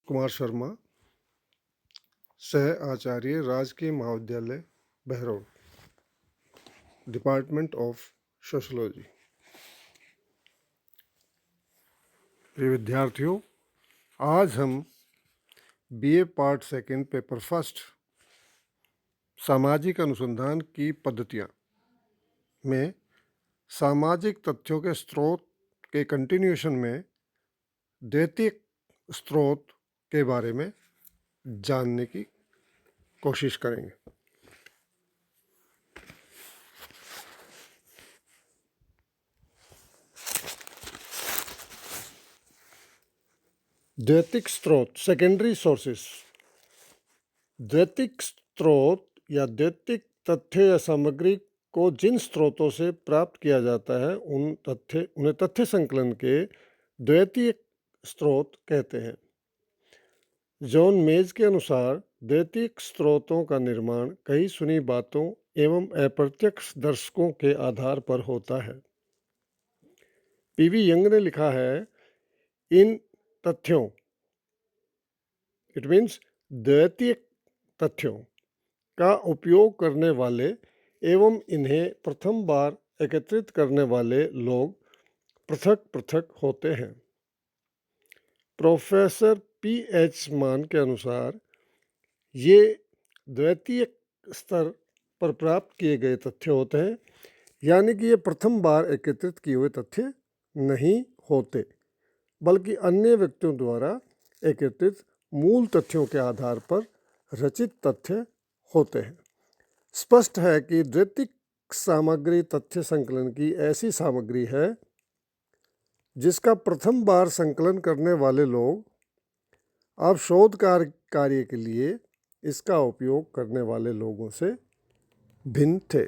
कुमार शर्मा, सह आचार्य, राजकीय महाविद्यालय बहरौल, डिपार्टमेंट ऑफ सोशोलॉजी। प्रिय विद्यार्थियों, आज हम BA part second paper first सामाजिक अनुसंधान की पद्धतियाँ में सामाजिक तथ्यों के स्रोत के कंटिन्यूएशन में द्वितीयक स्रोत के बारे में जानने की कोशिश करेंगे। द्वितीयक स्रोत, सेकेंडरी सोर्सेस। द्वितीयक स्रोत या द्वितीयक तथ्य या सामग्री को जिन स्रोतों से प्राप्त किया जाता है उन्हें तथ्य संकलन के द्वितीयक स्रोत कहते हैं। जॉन मेज के अनुसार द्वितीयक स्रोतों का निर्माण कई सुनी बातों एवं अप्रत्यक्ष दर्शकों के आधार पर होता है। पीवी यंग ने लिखा है, इन तथ्यों, इट मीन्स द्वितीयक तथ्यों का उपयोग करने वाले एवं इन्हें प्रथम बार एकत्रित करने वाले लोग पृथक पृथक होते हैं। Professor pH. मान के अनुसार ये द्वितीयक स्तर पर प्राप्त किए गए तथ्य होते हैं, यानी कि ये प्रथम बार एकत्रित किए हुए तथ्य नहीं होते, बल्कि अन्य व्यक्तियों द्वारा एकत्रित मूल तथ्यों के आधार पर रचित तथ्य होते हैं। स्पष्ट है कि द्वितीयक सामग्री तथ्य संकलन की ऐसी सामग्री है जिसका प्रथम बार संकलन करने वाले लोग अब शोध कार्य के लिए इसका उपयोग करने वाले लोगों से भिन्न थे।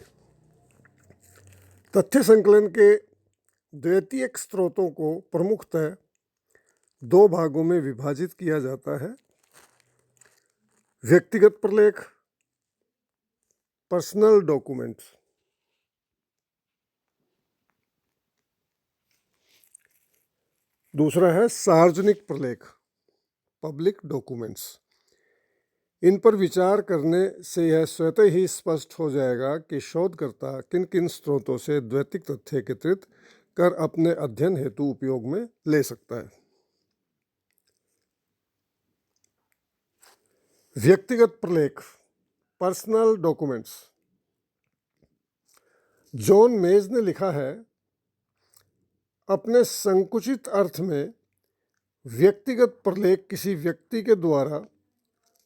तथ्य संकलन के द्वितीयक स्रोतों को प्रमुखतः दो भागों में विभाजित किया जाता है: व्यक्तिगत प्रलेख, पर्सनल डॉक्यूमेंट्स। दूसरा है सार्वजनिक प्रलेख, पब्लिक डॉक्यूमेंट्स। इन पर विचार करने से यह स्वतः ही स्पष्ट हो जाएगा कि शोधकर्ता किन किन स्रोतों से द्वितीयक तथ्य एकत्रित कर अपने अध्ययन हेतु उपयोग में ले सकता है। व्यक्तिगत प्रलेख, पर्सनल डॉक्यूमेंट्स। जॉन मेज ने लिखा है, अपने संकुचित अर्थ में व्यक्तिगत प्रलेख किसी व्यक्ति के द्वारा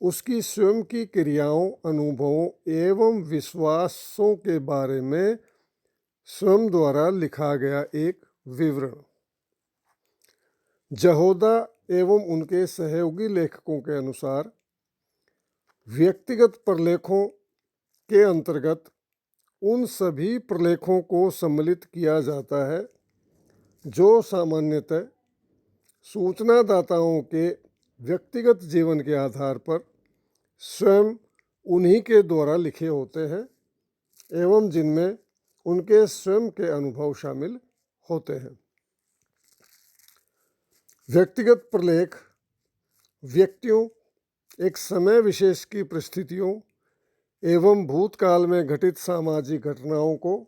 उसकी स्वयं की क्रियाओं, अनुभवों एवं विश्वासों के बारे में स्वयं द्वारा लिखा गया एक विवरण। जहोदा एवं उनके सहयोगी लेखकों के अनुसार व्यक्तिगत प्रलेखों के अंतर्गत उन सभी प्रलेखों को सम्मिलित किया जाता है जो सामान्यतः सूचनादाताओं के व्यक्तिगत जीवन के आधार पर स्वयं उन्हीं के द्वारा लिखे होते हैं एवं जिनमें उनके स्वयं के अनुभव शामिल होते हैं। व्यक्तिगत प्रलेख व्यक्तियों, एक समय विशेष की परिस्थितियों एवं भूतकाल में घटित सामाजिक घटनाओं को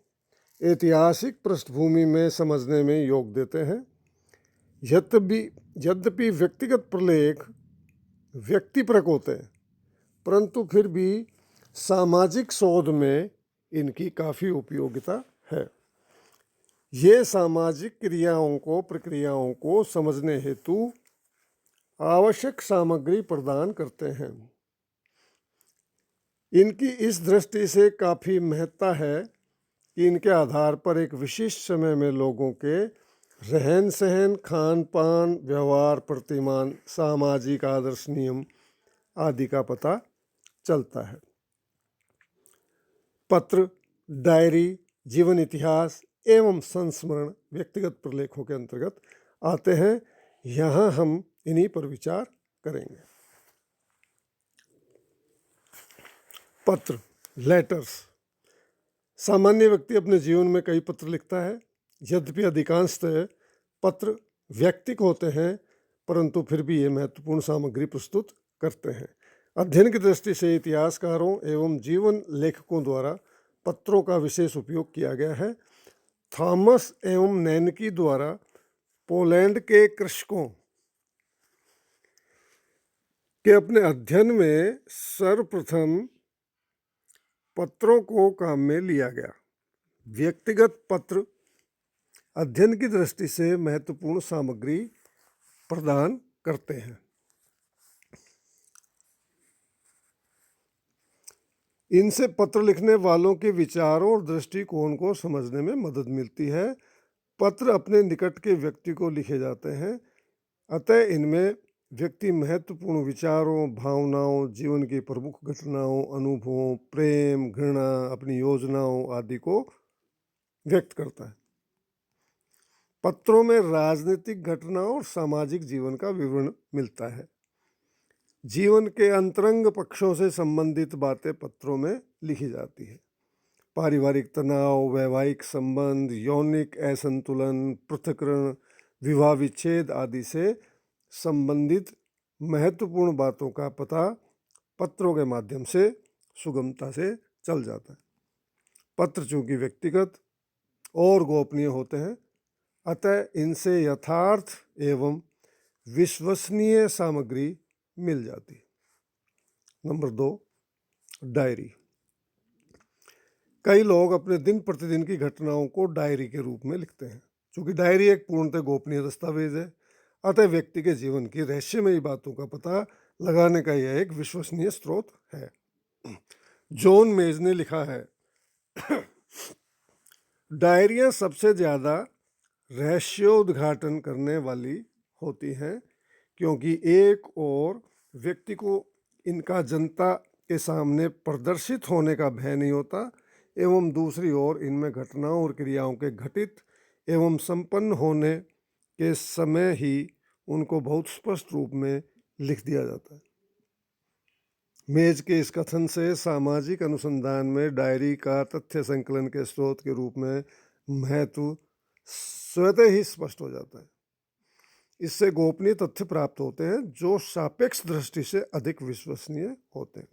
ऐतिहासिक पृष्ठभूमि में समझने में योग देते हैं। यद्यपि व्यक्तिगत प्रलेख व्यक्तिपरक होते हैं, परंतु फिर भी सामाजिक शोध में इनकी काफ़ी उपयोगिता है। ये सामाजिक प्रक्रियाओं को समझने हेतु आवश्यक सामग्री प्रदान करते हैं। इनकी इस दृष्टि से काफ़ी महत्ता है कि इनके आधार पर एक विशिष्ट समय में लोगों के रहन सहन, खान पान, व्यवहार, प्रतिमान, सामाजिक आदर्श, नियम आदि का पता चलता है। पत्र, डायरी, जीवन इतिहास एवं संस्मरण व्यक्तिगत प्रलेखों के अंतर्गत आते हैं। यहाँ हम इन्हीं पर विचार करेंगे। पत्र, लेटर्स। सामान्य व्यक्ति अपने जीवन में कई पत्र लिखता है। यद्यपि अधिकांशतः पत्र व्यक्तिक होते हैं, परंतु फिर भी ये महत्वपूर्ण सामग्री प्रस्तुत करते हैं। अध्ययन की दृष्टि से इतिहासकारों एवं जीवन लेखकों द्वारा पत्रों का विशेष उपयोग किया गया है। थॉमस एवं नैनकी द्वारा पोलैंड के कृषकों के अपने अध्ययन में सर्वप्रथम पत्रों को काम में लिया गया। व्यक्तिगत पत्र अध्ययन की दृष्टि से महत्वपूर्ण सामग्री प्रदान करते हैं। इनसे पत्र लिखने वालों के विचारों और दृष्टिकोण को समझने में मदद मिलती है। पत्र अपने निकट के व्यक्ति को लिखे जाते हैं, अतः इनमें व्यक्ति महत्वपूर्ण विचारों, भावनाओं, जीवन की प्रमुख घटनाओं, अनुभवों, प्रेम, घृणा, अपनी योजनाओं आदि को व्यक्त करता है। पत्रों में राजनीतिक घटनाओं और सामाजिक जीवन का विवरण मिलता है। जीवन के अंतरंग पक्षों से संबंधित बातें पत्रों में लिखी जाती है। पारिवारिक तनाव, वैवाहिक संबंध, यौनिक असंतुलन, पृथक्करण, विवाह विच्छेद आदि से संबंधित महत्वपूर्ण बातों का पता पत्रों के माध्यम से सुगमता से चल जाता है। पत्र चूंकि व्यक्तिगत और गोपनीय होते हैं, अतः इनसे यथार्थ एवं विश्वसनीय सामग्री मिल जाती। Number 2, diary. कई लोग अपने दिन प्रतिदिन की घटनाओं को डायरी के रूप में लिखते हैं। चूंकि डायरी एक पूर्णतः गोपनीय दस्तावेज है, अतः व्यक्ति के जीवन की रहस्यमयी बातों का पता लगाने का यह एक विश्वसनीय स्रोत है। जॉन मेज ने लिखा है, डायरियां सबसे ज़्यादा रहस्योद्घाटन करने वाली होती हैं, क्योंकि एक और व्यक्ति को इनका जनता के सामने प्रदर्शित होने का भय नहीं होता, एवं दूसरी ओर इनमें घटनाओं और क्रियाओं के घटित एवं संपन्न होने के समय ही उनको बहुत स्पष्ट रूप में लिख दिया जाता है। मेज के इस कथन से सामाजिक अनुसंधान में डायरी का तथ्य संकलन के स्रोत के रूप में महत्व स्वतः ही स्पष्ट हो जाता है। इससे गोपनीय तथ्य प्राप्त होते हैं जो सापेक्ष दृष्टि से अधिक विश्वसनीय होते हैं।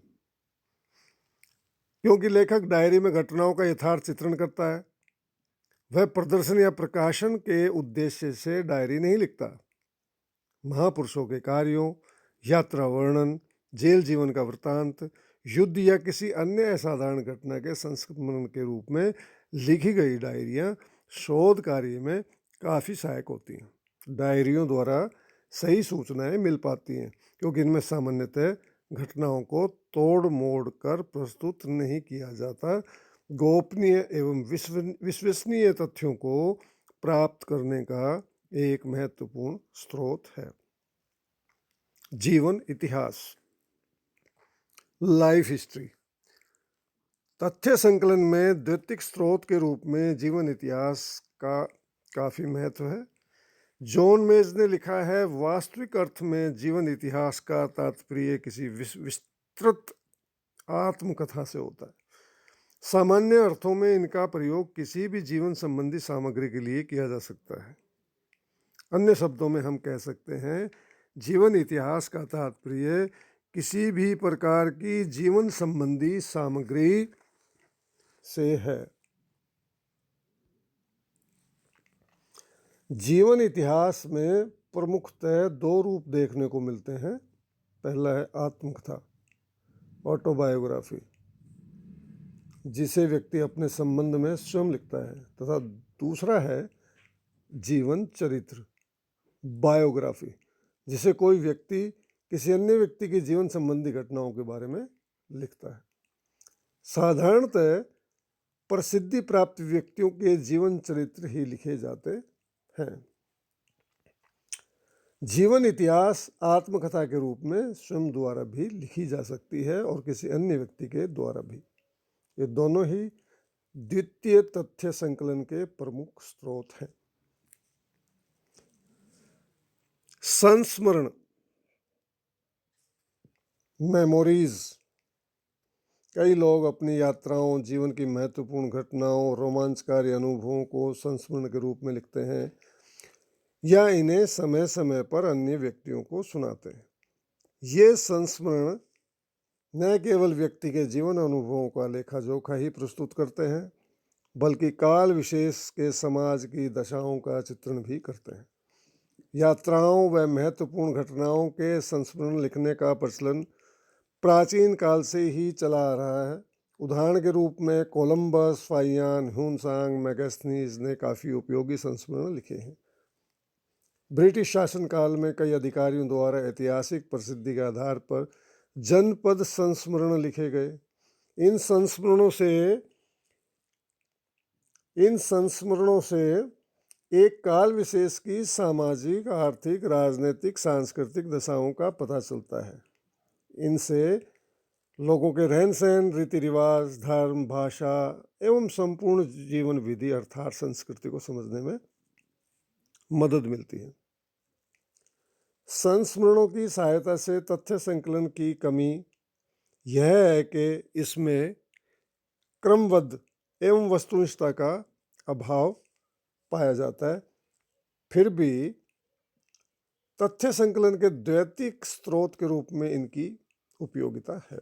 क्योंकि लेखक डायरी में घटनाओं का यथार्थ चित्रण करता है, वह प्रदर्शन या प्रकाशन के उद्देश्य से डायरी नहीं लिखता। महापुरुषों के कार्यों, यात्रा वर्णन, जेल जीवन का वृत्तांत, युद्ध या किसी अन्य असाधारण घटना के संस्मरण के रूप में लिखी गई डायरियां शोध कार्य में काफ़ी सहायक होती हैं। डायरियों द्वारा सही सूचनाएं मिल पाती हैं, क्योंकि इनमें सामान्यतः घटनाओं को तोड़ मोड़ कर प्रस्तुत नहीं किया जाता। गोपनीय एवं विश्वसनीय तथ्यों को प्राप्त करने का एक महत्वपूर्ण स्रोत है। जीवन इतिहास, लाइफ हिस्ट्री। तथ्य संकलन में द्वितीयक स्रोत के रूप में जीवन इतिहास का काफ़ी महत्व है। जॉन मेज ने लिखा है, वास्तविक अर्थ में जीवन इतिहास का तात्पर्य किसी विस्तृत आत्मकथा से होता है। सामान्य अर्थों में इनका प्रयोग किसी भी जीवन संबंधी सामग्री के लिए किया जा सकता है। अन्य शब्दों में हम कह सकते हैं, जीवन इतिहास का तात्पर्य किसी भी प्रकार की जीवन संबंधी सामग्री से है। जीवन इतिहास में प्रमुखतः 2 रूप देखने को मिलते हैं। पहला है आत्मकथा, ऑटोबायोग्राफी, जिसे व्यक्ति अपने संबंध में स्वयं लिखता है, तथा दूसरा है जीवन चरित्र, बायोग्राफी, जिसे कोई व्यक्ति किसी अन्य व्यक्ति की जीवन संबंधी घटनाओं के बारे में लिखता है। साधारणतः प्रसिद्धि प्राप्त व्यक्तियों के जीवन चरित्र ही लिखे जाते हैं। जीवन इतिहास आत्मकथा के रूप में स्वयं द्वारा भी लिखी जा सकती है और किसी अन्य व्यक्ति के द्वारा भी। ये दोनों ही द्वितीय तथ्य संकलन के प्रमुख स्रोत हैं। संस्मरण, मेमोरीज। कई लोग अपनी यात्राओं, जीवन की महत्वपूर्ण घटनाओं, रोमांचकारी अनुभवों को संस्मरण के रूप में लिखते हैं। या इन्हें समय समय पर अन्य व्यक्तियों को सुनाते हैं। ये संस्मरण न केवल व्यक्ति के जीवन अनुभवों का लेखा जोखा ही प्रस्तुत करते हैं, बल्कि काल विशेष के समाज की दशाओं का चित्रण भी करते हैं। यात्राओं व महत्वपूर्ण घटनाओं के संस्मरण लिखने का प्रचलन प्राचीन काल से ही चला आ रहा है। उदाहरण के रूप में कोलंबस, फाइयान, ह्यूनसांग, मैगस्थनीज ने काफ़ी उपयोगी संस्मरण लिखे हैं। ब्रिटिश शासनकाल में कई अधिकारियों द्वारा ऐतिहासिक प्रसिद्धि के आधार पर जनपद संस्मरण लिखे गए। इन संस्मरणों से एक काल विशेष की सामाजिक, आर्थिक, राजनीतिक, सांस्कृतिक दशाओं का पता चलता है। इनसे लोगों के रहन सहन, रीति रिवाज, धर्म, भाषा एवं संपूर्ण जीवन विधि अर्थात संस्कृति को समझने में मदद मिलती है। संस्मरणों की सहायता से तथ्य संकलन की कमी यह है कि इसमें क्रमबद्ध एवं वस्तुनिष्ठता का अभाव पाया जाता है। फिर भी तथ्य संकलन के द्वैतिक स्रोत के रूप में इनकी उपयोगिता है।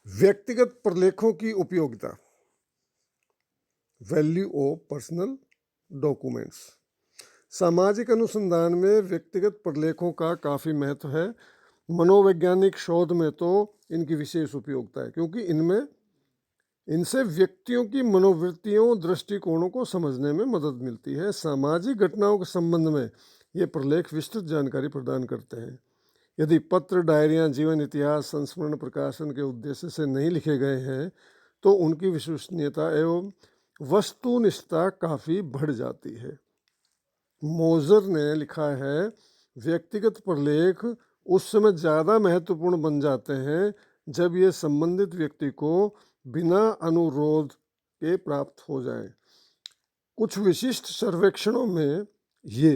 व्यक्तिगत प्रलेखों की उपयोगिता, वैल्यू ऑफ पर्सनल डॉक्यूमेंट्स। सामाजिक अनुसंधान में व्यक्तिगत प्रलेखों का काफ़ी महत्व है। मनोवैज्ञानिक शोध में तो इनकी विशेष उपयोगिता है, क्योंकि इनसे व्यक्तियों की मनोवृत्तियों, दृष्टिकोणों को समझने में मदद मिलती है। सामाजिक घटनाओं के संबंध में ये प्रलेख विस्तृत जानकारी प्रदान करते हैं। यदि पत्र, डायरियाँ, जीवन इतिहास संस्मरण प्रकाशन के उद्देश्य से नहीं लिखे गए हैं तो उनकी विश्वसनीयता एवं वस्तुनिष्ठता काफ़ी बढ़ जाती है। मोजर ने लिखा है, व्यक्तिगत प्रलेख उस समय ज़्यादा महत्वपूर्ण बन जाते हैं जब ये संबंधित व्यक्ति को बिना अनुरोध के प्राप्त हो जाएं। कुछ विशिष्ट सर्वेक्षणों में ये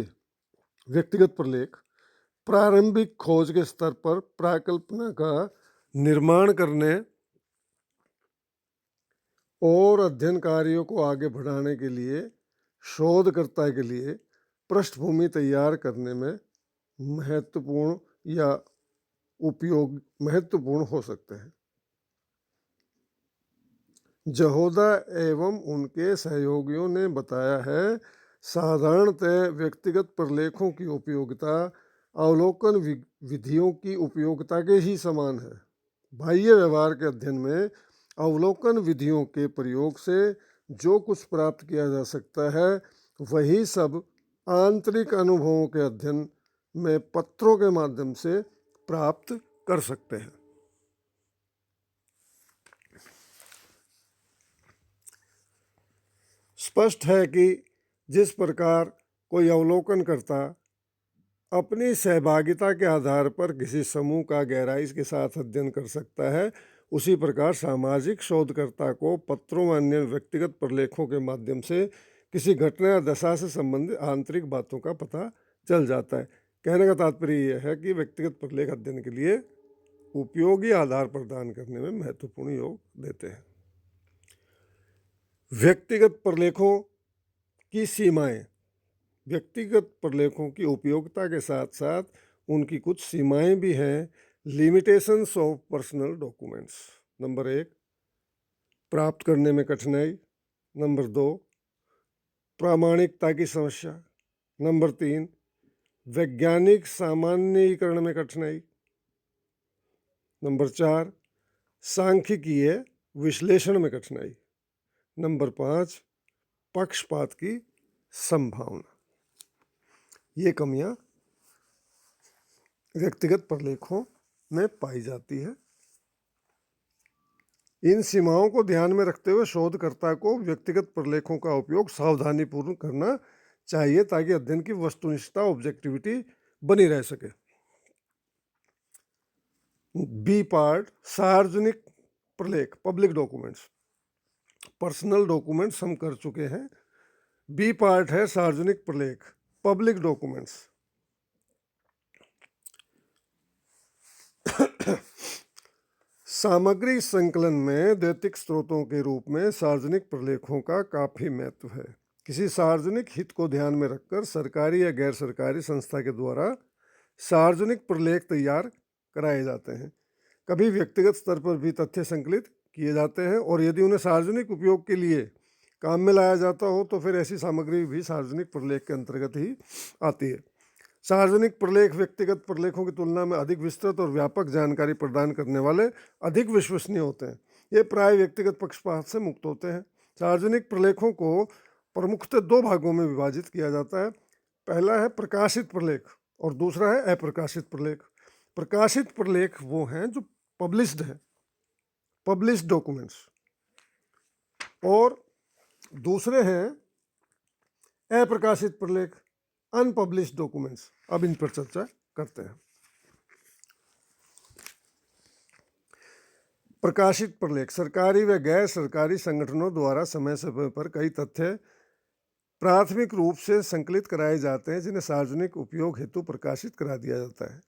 व्यक्तिगत प्रलेख प्रारंभिक खोज के स्तर पर प्राकल्पना का निर्माण करने और अध्ययन कार्यों को आगे बढ़ाने के लिए शोधकर्ता के लिए पृष्ठभूमि तैयार करने में महत्वपूर्ण हो सकते हैं। जहोदा एवं उनके सहयोगियों ने बताया है, साधारणतः व्यक्तिगत प्रलेखों की उपयोगिता अवलोकन विधियों की उपयोगिता के ही समान है। बाह्य व्यवहार के अध्ययन में अवलोकन विधियों के प्रयोग से जो कुछ प्राप्त किया जा सकता है वही सब आंतरिक अनुभवों के अध्ययन में पत्रों के माध्यम से प्राप्त कर सकते हैं। स्पष्ट है कि जिस प्रकार कोई अवलोकनकर्ता अपनी सहभागिता के आधार पर किसी समूह का गहराई के साथ अध्ययन कर सकता है, उसी प्रकार सामाजिक शोधकर्ता को पत्रों व अन्य व्यक्तिगत प्रलेखों के माध्यम से किसी घटना या दशा से संबंधित आंतरिक बातों का पता चल जाता है। कहने का तात्पर्य यह है कि व्यक्तिगत प्रलेख अध्ययन के लिए उपयोगी आधार प्रदान करने में महत्वपूर्ण योग देते हैं। व्यक्तिगत प्रलेखों की सीमाएं। व्यक्तिगत प्रलेखों की उपयोगिता के साथ साथ उनकी कुछ सीमाएं भी हैं। Limitations of personal documents. Number 1, प्राप्त करने में कठिनाई। नंबर 2, प्रामाणिकता की समस्या। नंबर 3, वैज्ञानिक सामान्यीकरण में कठिनाई। नंबर 4, सांख्यिकीय विश्लेषण में कठिनाई। नंबर 5, पक्षपात की संभावना। ये कमियां व्यक्तिगत प्रलेखों में पाई जाती है। इन सीमाओं को ध्यान में रखते हुए शोधकर्ता को व्यक्तिगत प्रलेखों का उपयोग सावधानीपूर्वक करना चाहिए ताकि अध्ययन की वस्तुनिष्ठता, ऑब्जेक्टिविटी बनी रह सके। बी पार्ट, सार्वजनिक प्रलेख, पब्लिक डॉक्यूमेंट्स। पर्सनल डॉक्यूमेंट्स हम कर चुके हैं। बी पार्ट है सार्वजनिक प्रलेख, पब्लिक डॉक्यूमेंट्स। सामग्री संकलन में दैतिक स्रोतों के रूप में सार्वजनिक प्रलेखों का काफ़ी महत्व है। किसी सार्वजनिक हित को ध्यान में रखकर सरकारी या गैर सरकारी संस्था के द्वारा सार्वजनिक प्रलेख तैयार कराए जाते हैं। कभी व्यक्तिगत स्तर पर भी तथ्य संकलित किए जाते हैं और यदि उन्हें सार्वजनिक उपयोग के लिए काम में लाया जाता हो तो फिर ऐसी सामग्री भी सार्वजनिक प्रलेख के अंतर्गत ही आती है। सार्वजनिक प्रलेख व्यक्तिगत प्रलेखों की तुलना में अधिक विस्तृत और व्यापक जानकारी प्रदान करने वाले अधिक विश्वसनीय होते हैं। ये प्राय व्यक्तिगत पक्षपात से मुक्त होते हैं। सार्वजनिक प्रलेखों को प्रमुखतः दो भागों में विभाजित किया जाता है। पहला है प्रकाशित प्रलेख और दूसरा है अप्रकाशित प्रलेख। प्रकाशित प्रलेख वो हैं जो पब्लिश्ड है, पब्लिश्ड डॉक्यूमेंट्स, और दूसरे हैं अप्रकाशित प्रलेख, अनपब्लिश्ड डॉक्यूमेंट्स। अब इन पर चर्चा करते हैं। प्रकाशित प्रलेख सरकारी व गैर सरकारी संगठनों द्वारा समय समय पर कई तथ्य प्राथमिक रूप से संकलित कराए जाते हैं जिन्हें सार्वजनिक उपयोग हेतु प्रकाशित करा दिया जाता है।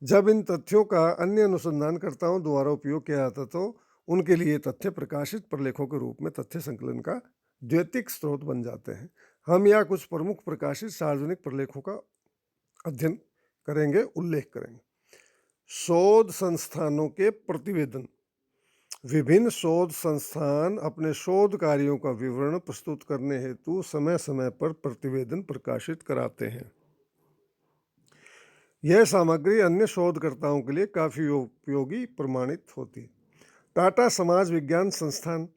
जब इन तथ्यों का अन्य अनुसंधानकर्ताओं द्वारा उपयोग किया जाता तो उनके लिए तथ्य प्रकाशित प्रलेखों के रूप में तथ्य संकलन का द्वितीयक स्रोत बन जाते हैं। हम यहाँ कुछ प्रमुख प्रकाशित सार्वजनिक प्रलेखों का अध्ययन करेंगे, उल्लेख करेंगे। शोध संस्थानों के प्रतिवेदन। विभिन्न शोध संस्थान अपने शोध कार्यों का विवरण प्रस्तुत करने हेतु समय समय पर प्रतिवेदन प्रकाशित कराते हैं। यह सामग्री अन्य शोधकर्ताओं के लिए काफ़ी उपयोगी प्रमाणित होती है। टाटा समाज विज्ञान संस्थान,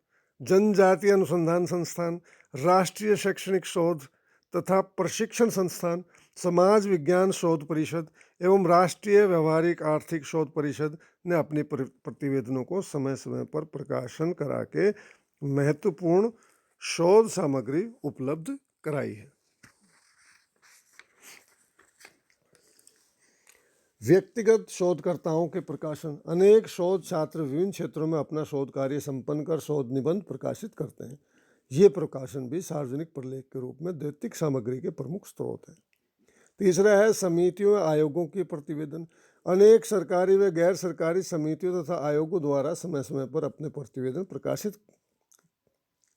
जनजातीय अनुसंधान संस्थान, राष्ट्रीय शैक्षणिक शोध तथा प्रशिक्षण संस्थान, समाज विज्ञान शोध परिषद एवं राष्ट्रीय व्यवहारिक आर्थिक शोध परिषद ने अपने प्रतिवेदनों को समय समय पर प्रकाशन करा के महत्वपूर्ण शोध सामग्री उपलब्ध कराई है। व्यक्तिगत शोधकर्ताओं के प्रकाशन। अनेक शोध छात्र विभिन्न क्षेत्रों में अपना शोध कार्य संपन्न कर शोध निबंध प्रकाशित करते हैं। ये प्रकाशन भी सार्वजनिक प्रलेख के रूप में द्वितीयक सामग्री के प्रमुख स्रोत हैं। तीसरा है समितियों व आयोगों के प्रतिवेदन। अनेक सरकारी व गैर सरकारी समितियों तथा आयोगों द्वारा समय समय पर अपने प्रतिवेदन प्रकाशित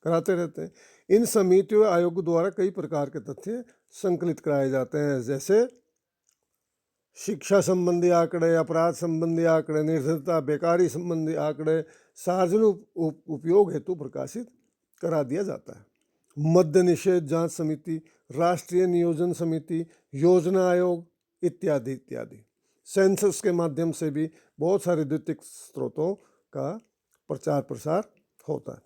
कराते रहते हैं। इन समितियों व आयोगों द्वारा कई प्रकार के तथ्य संकलित कराए जाते हैं, जैसे शिक्षा संबंधी आंकड़े, अपराध संबंधी आंकड़े, निर्धनता, बेकारी संबंधी आंकड़े सार्वजनिक उपयोग हेतु प्रकाशित करा दिया जाता है। मद्य निषेध जांच समिति, राष्ट्रीय नियोजन समिति, योजना आयोग इत्यादि इत्यादि। सेंसस के माध्यम से भी बहुत सारे द्वितीयक स्रोतों का प्रचार प्रसार होता है।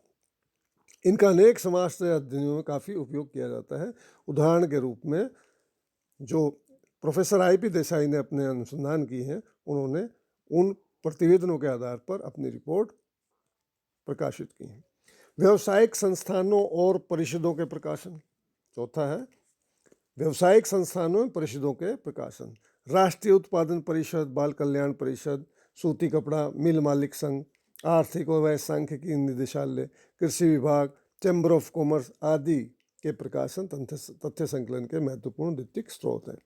इनका अनेक समाजशास्त्र अध्ययनों में काफ़ी उपयोग किया जाता है। उदाहरण के रूप में जो प्रोफेसर आई.पी. देसाई ने अपने अनुसंधान की हैं, उन्होंने उन प्रतिवेदनों के आधार पर अपनी रिपोर्ट प्रकाशित की है। व्यावसायिक संस्थानों और परिषदों के प्रकाशन। चौथा है व्यावसायिक संस्थानों और परिषदों के प्रकाशन। राष्ट्रीय उत्पादन परिषद, बाल कल्याण परिषद, सूती कपड़ा मिल मालिक संघ, आर्थिक व व्यय सांख्यिकी निदेशालय, कृषि विभाग, चैम्बर ऑफ कॉमर्स आदि के प्रकाशन तथ्य संकलन के महत्वपूर्ण द्वितीयक स्रोत हैं।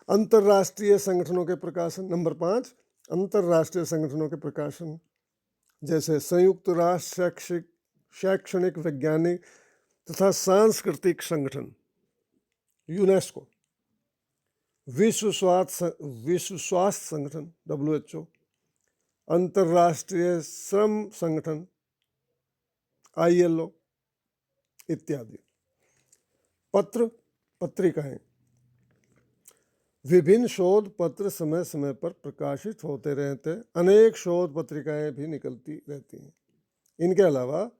अंतर्राष्ट्रीय संगठनों के प्रकाशन। नंबर 5, अंतर्राष्ट्रीय संगठनों के प्रकाशन, जैसे संयुक्त राष्ट्र शैक्षणिक वैज्ञानिक तथा सांस्कृतिक संगठन यूनेस्को, विश्व स्वास्थ्य संगठन WHO, अंतर्राष्ट्रीय श्रम संगठन ILO इत्यादि। पत्र पत्रिकाएं। विभिन्न शोध पत्र समय समय पर प्रकाशित होते रहते हैं। अनेक शोध पत्रिकाएं भी निकलती रहती हैं। इनके अलावा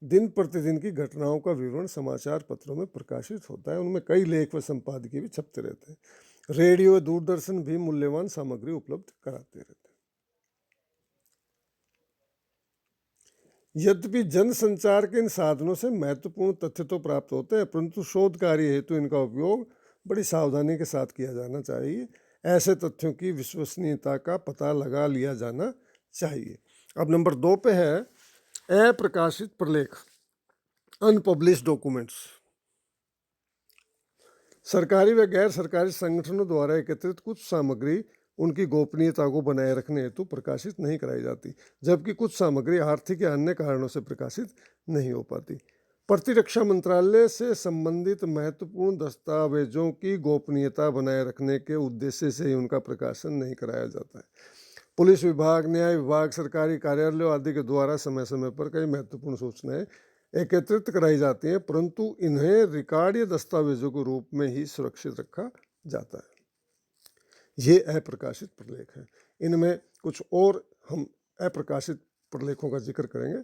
दिन प्रतिदिन की घटनाओं का विवरण समाचार पत्रों में प्रकाशित होता है। उनमें कई लेख व संपादकीय भी छपते रहते हैं। रेडियो व दूरदर्शन भी मूल्यवान सामग्री उपलब्ध कराते रहते हैं। यद्यपि जनसंचार के इन साधनों से महत्वपूर्ण तथ्य तो प्राप्त होते हैं, परंतु शोध कार्य हेतु इनका उपयोग बड़ी सावधानी के साथ किया जाना चाहिए। ऐसे तथ्यों की विश्वसनीयता का पता लगा लिया जाना चाहिए। अब नंबर 2 पे है अप्रकाशित प्रलेख, अनपब्लिश्ड डॉक्यूमेंट्स। सरकारी व गैर सरकारी संगठनों द्वारा एकत्रित कुछ सामग्री उनकी गोपनीयता को बनाए रखने हेतु प्रकाशित नहीं कराई जाती, जबकि कुछ सामग्री आर्थिक या अन्य कारणों से प्रकाशित नहीं हो पाती। प्रतिरक्षा मंत्रालय से संबंधित महत्वपूर्ण दस्तावेजों की गोपनीयता बनाए रखने के उद्देश्य से ही उनका प्रकाशन नहीं कराया जाता है। पुलिस विभाग, न्याय विभाग, सरकारी कार्यालयों आदि के द्वारा समय समय पर कई महत्वपूर्ण सूचनाएं एकत्रित कराई जाती हैं, परंतु इन्हें रिकॉर्डीय दस्तावेजों के रूप में ही सुरक्षित रखा जाता है। ये अप्रकाशित प्रलेख हैं। इनमें कुछ और हम अप्रकाशित प्रलेखों का जिक्र करेंगे।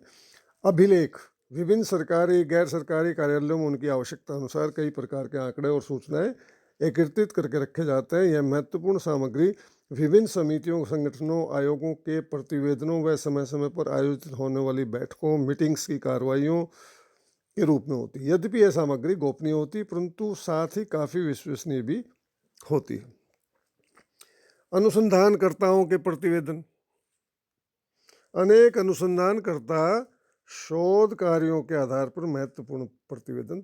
अभिलेख विभिन्न सरकारी गैर सरकारी कार्यालयों में उनकी आवश्यकता अनुसार कई प्रकार के आंकड़े और सूचनाएं एकत्रित करके रखे जाते हैं। यह महत्वपूर्ण सामग्री विभिन्न समितियों, संगठनों, आयोगों के प्रतिवेदनों व समय समय पर आयोजित होने वाली बैठकों, मीटिंग्स की कार्रवाइयों के रूप में होती है। यद्यपि यह सामग्री गोपनीय होती है, परंतु साथ ही काफ़ी विश्वसनीय भी होती है। अनुसंधानकर्ताओं के प्रतिवेदन। अनेक अनुसंधानकर्ता शोध कार्यों के आधार पर महत्वपूर्ण प्रतिवेदन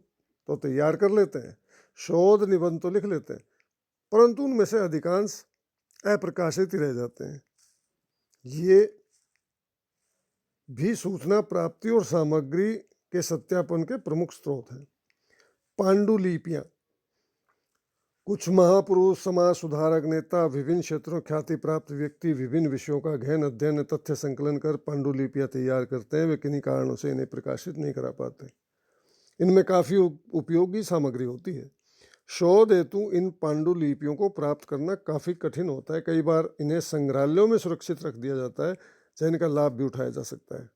तो तैयार कर लेते हैं, शोध निबंध तो लिख लेते हैं, परंतु उनमें से अधिकांश अप्रकाशित ही रह जाते हैं। ये भी सूचना प्राप्ति और सामग्री के सत्यापन के प्रमुख स्रोत हैं। पांडुलिपियाँ। कुछ महापुरुष, समाज सुधारक, नेता, विभिन्न क्षेत्रों ख्याति प्राप्त व्यक्ति विभिन्न विषयों का गहन अध्ययन, तथ्य संकलन कर पांडुलिपियाँ तैयार करते हैं। वे किन्हीं कारणों से इन्हें प्रकाशित नहीं करा पाते। इनमें काफ़ी उपयोगी सामग्री होती है। शोध हेतु इन पांडुलिपियों को प्राप्त करना काफ़ी कठिन होता है। कई बार इन्हें संग्रहालयों में सुरक्षित रख दिया जाता है, जहाँ इनका लाभ भी उठाया जा सकता है।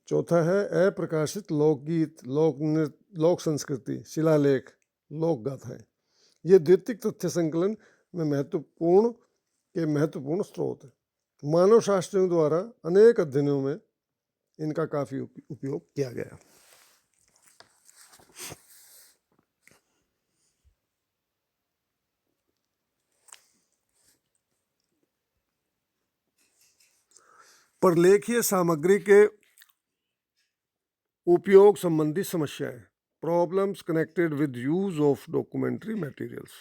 चौथा है अप्रकाशित लोकगीत, लोक नृत्य, लोक संस्कृति, शिलालेख, लोक गाथाएँ। ये द्वितीयक तथ्य संकलन में महत्वपूर्ण स्रोत है। मानव शास्त्रियों द्वारा अनेक अध्ययनों में इनका काफ़ी उपयोग किया गया। प्रलेखीय सामग्री के उपयोग संबंधी समस्याएं। Problems connected with use of documentary materials.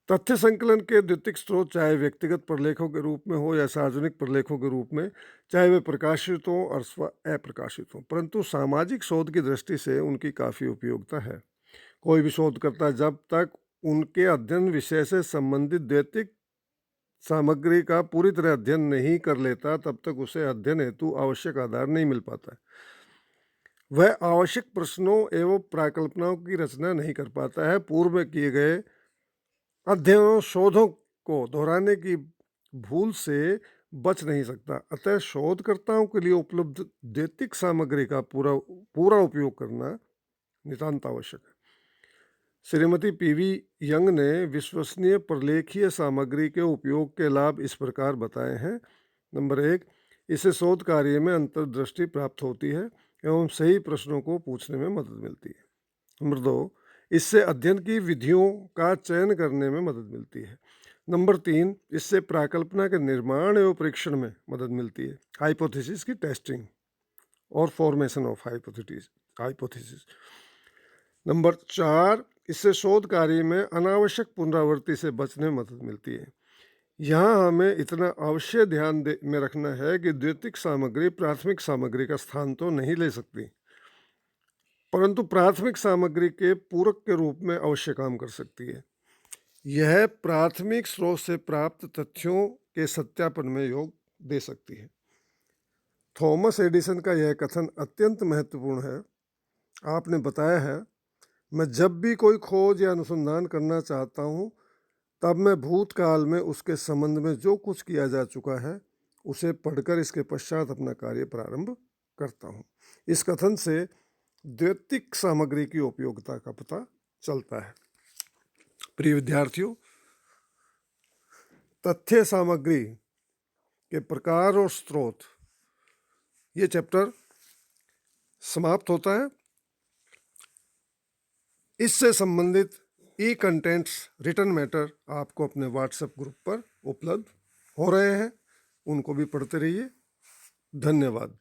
तथ्य संकलन के द्वितीयक स्रोत चाहे व्यक्तिगत प्रलेखों के रूप में हो या सार्वजनिक प्रलेखों के रूप में, चाहे वे प्रकाशित हों अथवा अप्रकाशित हों, परंतु सामाजिक शोध की दृष्टि से उनकी काफ़ी उपयोगिता है। कोई भी शोधकर्ता जब तक उनके अध्ययन विषय से संबंधित द्वितीयक सामग्री का पूरी तरह अध्ययन नहीं कर लेता, तब तक उसे अध्ययन हेतु आवश्यक आधार नहीं मिल पाता। वह आवश्यक प्रश्नों एवं प्राकल्पनाओं की रचना नहीं कर पाता है। पूर्व में किए गए अध्ययनों, शोधों को दोहराने की भूल से बच नहीं सकता। अतः शोधकर्ताओं के लिए उपलब्ध द्वितीयक सामग्री का पूरा उपयोग करना नितांत आवश्यक है। श्रीमती पीवी यंग ने विश्वसनीय प्रलेखीय सामग्री के उपयोग के लाभ इस प्रकार बताए हैं। नंबर 1, इससे शोध कार्य में अंतर्दृष्टि प्राप्त होती है एवं सही प्रश्नों को पूछने में मदद मिलती है। नंबर 2, इससे अध्ययन की विधियों का चयन करने में मदद मिलती है। नंबर 3, इससे प्राकल्पना के निर्माण एवं परीक्षण में मदद मिलती है, हाइपोथेसिस की टेस्टिंग और फॉर्मेशन ऑफ हाइपोथेसिस। नंबर 4, इससे शोध कार्य में अनावश्यक पुनरावृत्ति से बचने में मदद मिलती है। यहाँ हमें इतना अवश्य ध्यान में रखना है कि द्वितीयक सामग्री प्राथमिक सामग्री का स्थान तो नहीं ले सकती, परंतु प्राथमिक सामग्री के पूरक के रूप में अवश्य काम कर सकती है। यह प्राथमिक स्रोत से प्राप्त तथ्यों के सत्यापन में योग दे सकती है। थॉमस एडिसन का यह कथन अत्यंत महत्वपूर्ण है। आपने बताया है, मैं जब भी कोई खोज या अनुसंधान करना चाहता हूँ, तब मैं भूतकाल में उसके संबंध में जो कुछ किया जा चुका है उसे पढ़कर इसके पश्चात अपना कार्य प्रारंभ करता हूँ। इस कथन से द्वितीयक सामग्री की उपयोगिता का पता चलता है। प्रिय विद्यार्थियों, तथ्य सामग्री के प्रकार और स्रोत, ये चैप्टर समाप्त होता है। इससे संबंधित कंटेंट्स, रिटन मैटर आपको अपने व्हाट्सएप ग्रुप पर उपलब्ध हो रहे हैं, उनको भी पढ़ते रहिए। धन्यवाद।